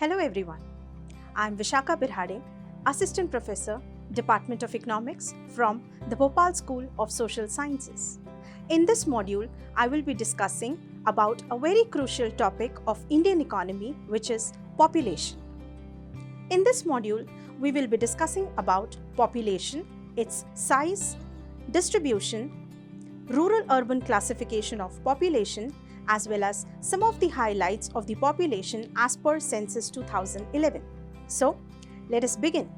Hello everyone, I am Vishakha Birhade, Assistant Professor, Department of Economics from the Bhopal School of Social Sciences. In this module, I will be discussing about a very crucial topic of Indian economy, which is population. In this module, we will be discussing about population, its size, distribution, rural-urban classification of population, as well as some of the highlights of the population as per Census 2011. So, let us begin.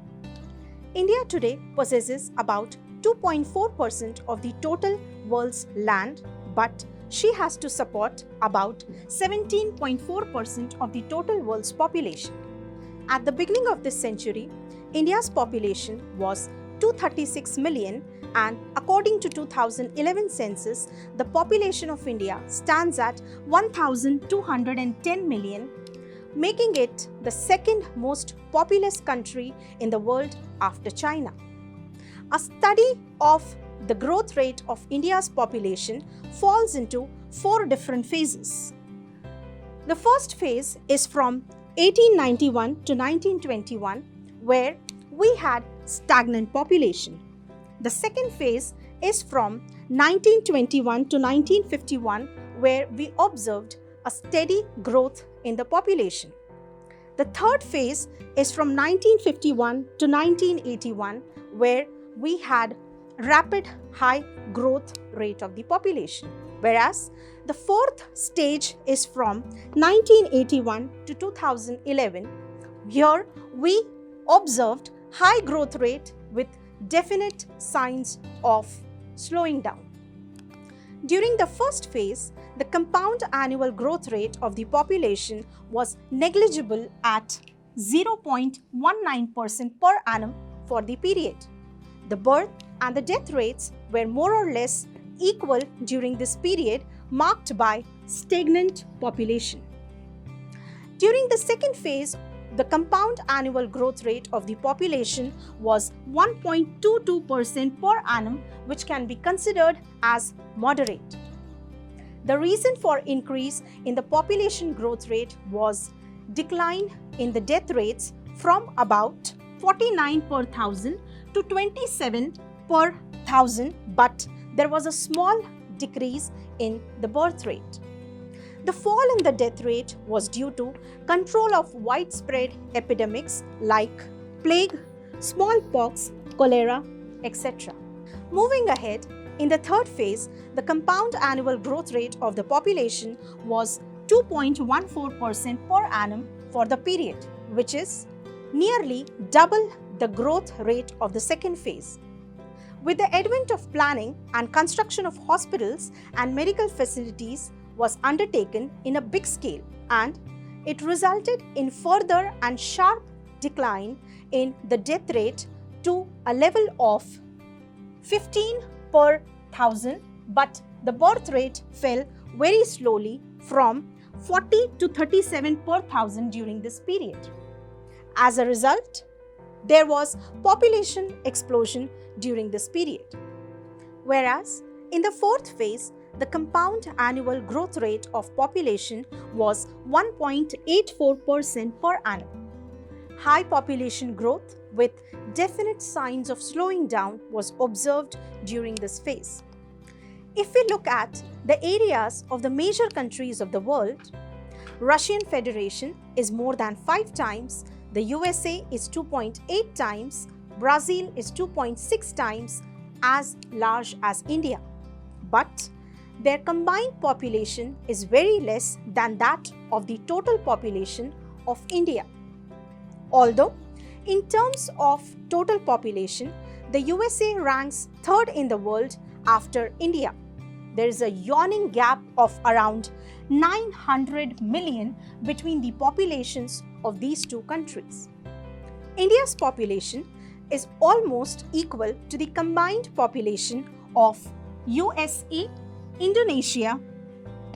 India today possesses about 2.4% of the total world's land, but she has to support about 17.4% of the total world's population. At the beginning of this century, India's population was 236 million, and according to 2011 census, the population of India stands at 1,210 million, making it the second most populous country in the world after China. A study of the growth rate of India's population falls into four different phases. The first phase is from 1891 to 1921, where we had stagnant population. The second phase is from 1921 to 1951, where we observed a steady growth in the population. The third phase is from 1951 to 1981, where we had rapid high growth rate of the population. Whereas the fourth stage is from 1981 to 2011. Here we observed high growth rate with definite signs of slowing down. During the first phase, the compound annual growth rate of the population was negligible at 0.19% per annum for the period. The birth and the death rates were more or less equal during this period, marked by stagnant population. During the second phase, the compound annual growth rate of the population was 1.22% per annum, which can be considered as moderate. The reason for increase in the population growth rate was decline in the death rates from about 49 per thousand to 27 per thousand, but there was a small decrease in the birth rate. The fall in the death rate was due to control of widespread epidemics like plague, smallpox, cholera, etc. Moving ahead, in the third phase, the compound annual growth rate of the population was 2.14% per annum for the period, which is nearly double the growth rate of the second phase. With the advent of planning and construction of hospitals and medical facilities was undertaken in a big scale, and it resulted in further and sharp decline in the death rate to a level of 15 per thousand, but the birth rate fell very slowly from 40 to 37 per thousand during this period. As a result, there was population explosion during this period. Whereas in the fourth phase, the compound annual growth rate of population was 1.84% per annum. High population growth with definite signs of slowing down was observed during this phase. If we look at the areas of the major countries of the world, Russian Federation is more than 5 times, the USA is 2.8 times, Brazil is 2.6 times as large as India. But their combined population is very less than that of the total population of India. Although, in terms of total population, the USA ranks third in the world after India. There is a yawning gap of around 900 million between the populations of these two countries. India's population is almost equal to the combined population of USA, Indonesia,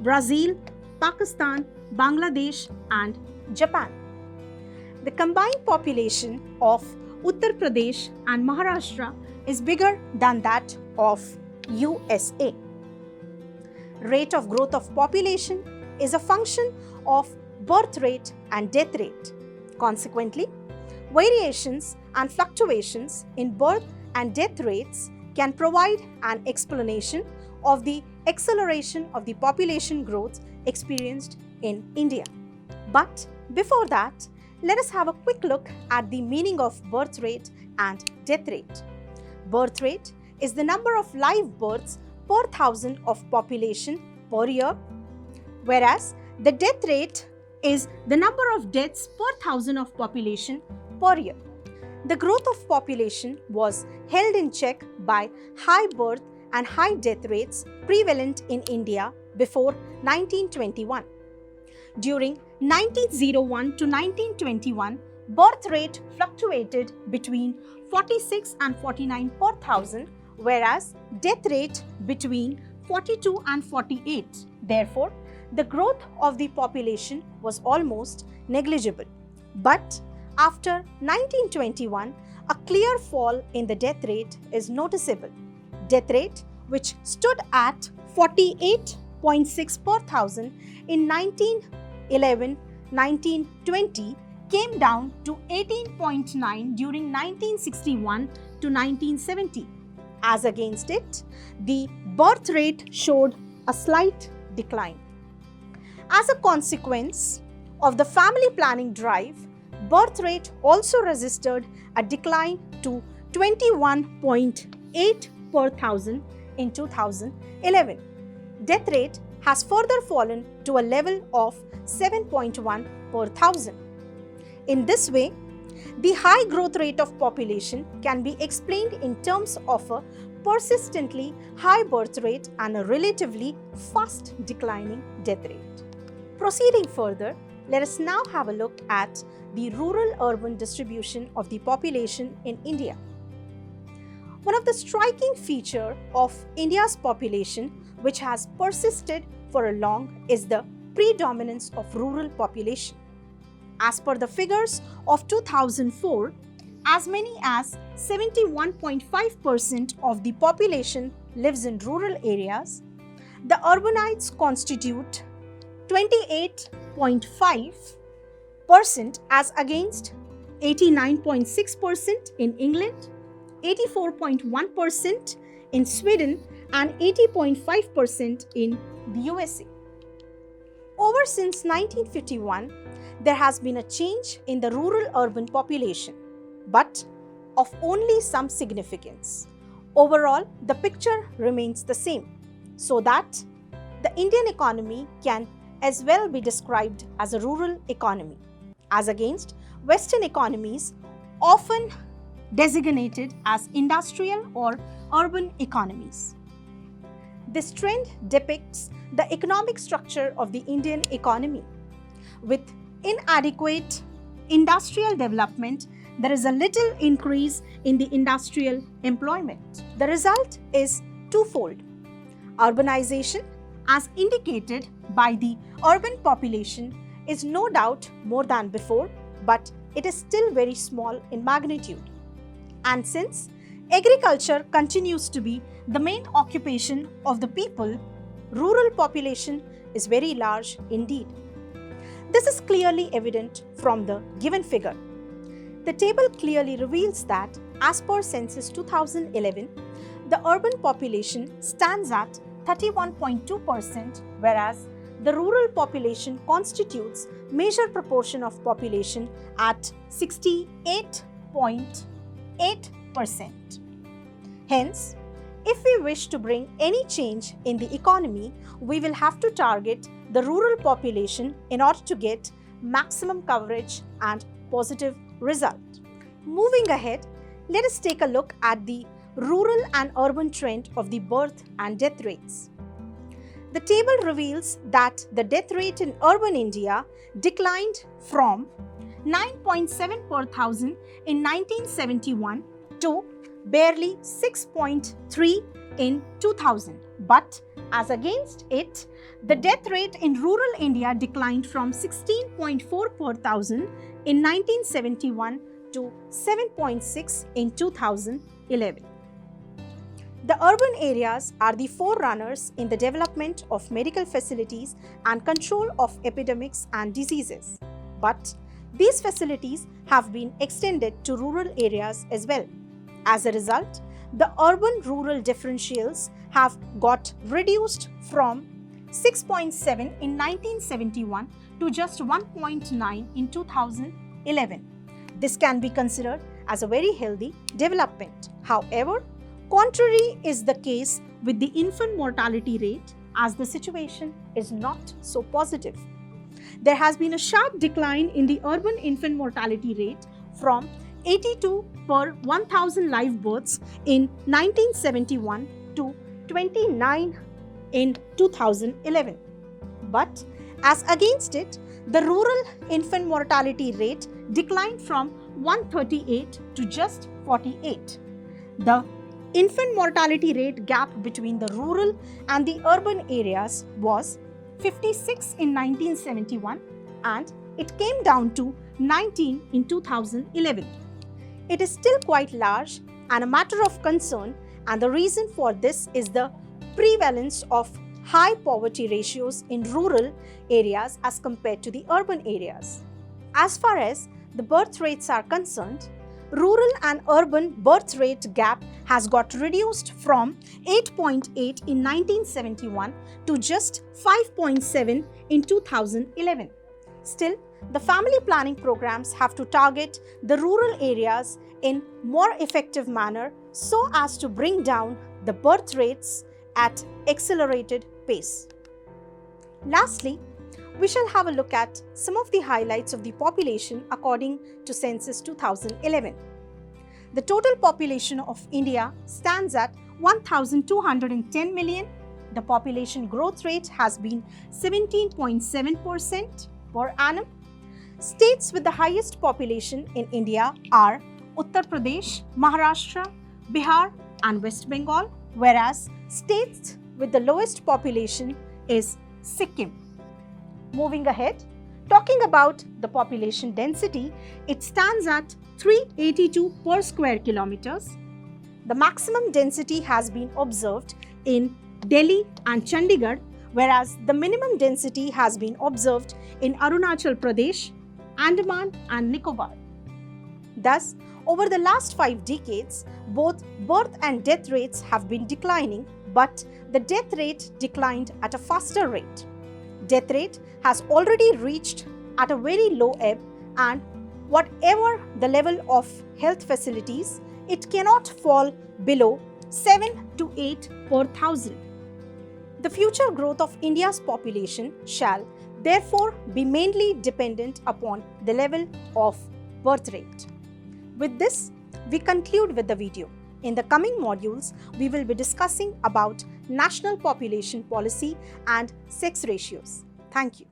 Brazil, Pakistan, Bangladesh, and Japan. The combined population of Uttar Pradesh and Maharashtra is bigger than that of USA. Rate of growth of population is a function of birth rate and death rate. Consequently, variations and fluctuations in birth and death rates can provide an explanation of the acceleration of the population growth experienced in India. But before that, let us have a quick look at the meaning of birth rate and death rate. Birth rate is the number of live births per thousand of population per year, whereas the death rate is the number of deaths per thousand of population per year. The growth of population was held in check by high birth and high death rates prevalent in India before 1921. During 1901 to 1921, birth rate fluctuated between 46 and 49 per thousand, whereas death rate between 42 and 48. Therefore, the growth of the population was almost negligible. But after 1921, a clear fall in the death rate is noticeable. Death rate, which stood at 48.6 per thousand in 1911-1920, came down to 18.9 during 1961 to 1970. As against it, the birth rate showed a slight decline. As a consequence of the family planning drive, birth rate also registered a decline to 21.8 per thousand in 2011. Death rate has further fallen to a level of 7.1 per thousand. In this way, the high growth rate of population can be explained in terms of a persistently high birth rate and a relatively fast declining death rate. Proceeding further, let us now have a look at the rural-urban distribution of the population in India. One of the striking features of India's population, which has persisted for a long, is the predominance of rural population. As per the figures of 2004, as many as 71.5% of the population lives in rural areas. The urbanites constitute 28.5% as against 89.6% in England, 84.1% in Sweden and 80.5% in the USA. Over since 1951, there has been a change in the rural-urban population, but of only some significance. Overall, the picture remains the same, so that the Indian economy can as well be described as a rural economy, as against Western economies often designated as industrial or urban economies. This trend depicts the economic structure of the Indian economy. With inadequate industrial development, there is a little increase in the industrial employment. The result is twofold. Urbanization, as indicated by the urban population, is no doubt more than before, but it is still very small in magnitude. And since agriculture continues to be the main occupation of the people, rural population is very large indeed. This is clearly evident from the given figure. The table clearly reveals that as per census 2011, the urban population stands at 31.2%, whereas the rural population constitutes major proportion of population at 68.8%. Hence, if we wish to bring any change in the economy, we will have to target the rural population in order to get maximum coverage and positive result. Moving ahead, let us take a look at the rural and urban trend of the birth and death rates. The table reveals that the death rate in urban India declined from 9.7 per thousand in 1971 to barely 6.3 in 2000. But as against it, the death rate in rural India declined from 16.4 per thousand in 1971 to 7.6 in 2011. The urban areas are the forerunners in the development of medical facilities and control of epidemics and diseases. But These facilities have been extended to rural areas as well. As a result, the urban-rural differentials have got reduced from 6.7 in 1971 to just 1.9 in 2011. This can be considered as a very healthy development. However, contrary is the case with the infant mortality rate, as the situation is not so positive. There has been a sharp decline in the urban infant mortality rate from 82 per 1000 live births in 1971 to 29 in 2011. But as against it, the rural infant mortality rate declined from 138 to just 48. The infant mortality rate gap between the rural and the urban areas was 56 in 1971 and it came down to 19 in 2011. It is still quite large and a matter of concern, and the reason for this is the prevalence of high poverty ratios in rural areas as compared to the urban areas. As far as the birth rates are concerned, rural and urban birth rate gap has got reduced from 8.8 in 1971 to just 5.7 in 2011. Still, the family planning programs have to target the rural areas in more effective manner so as to bring down the birth rates at accelerated pace. Lastly, we shall have a look at some of the highlights of the population according to Census 2011. The total population of India stands at 1,210 million. The population growth rate has been 17.7% per annum. States with the highest population in India are Uttar Pradesh, Maharashtra, Bihar and West Bengal, whereas states with the lowest population is Sikkim. Moving ahead, talking about the population density, it stands at 382 per square kilometers. The maximum density has been observed in Delhi and Chandigarh, whereas the minimum density has been observed in Arunachal Pradesh, Andaman and Nicobar. Thus, over the last 5 decades, both birth and death rates have been declining, but the death rate declined at a faster rate. Death rate has already reached at a very low ebb, and whatever the level of health facilities, it cannot fall below 7 to 8 per thousand. The future growth of India's population shall therefore be mainly dependent upon the level of birth rate. With this, we conclude with the video. In the coming modules, we will be discussing about national population policy and sex ratios. Thank you.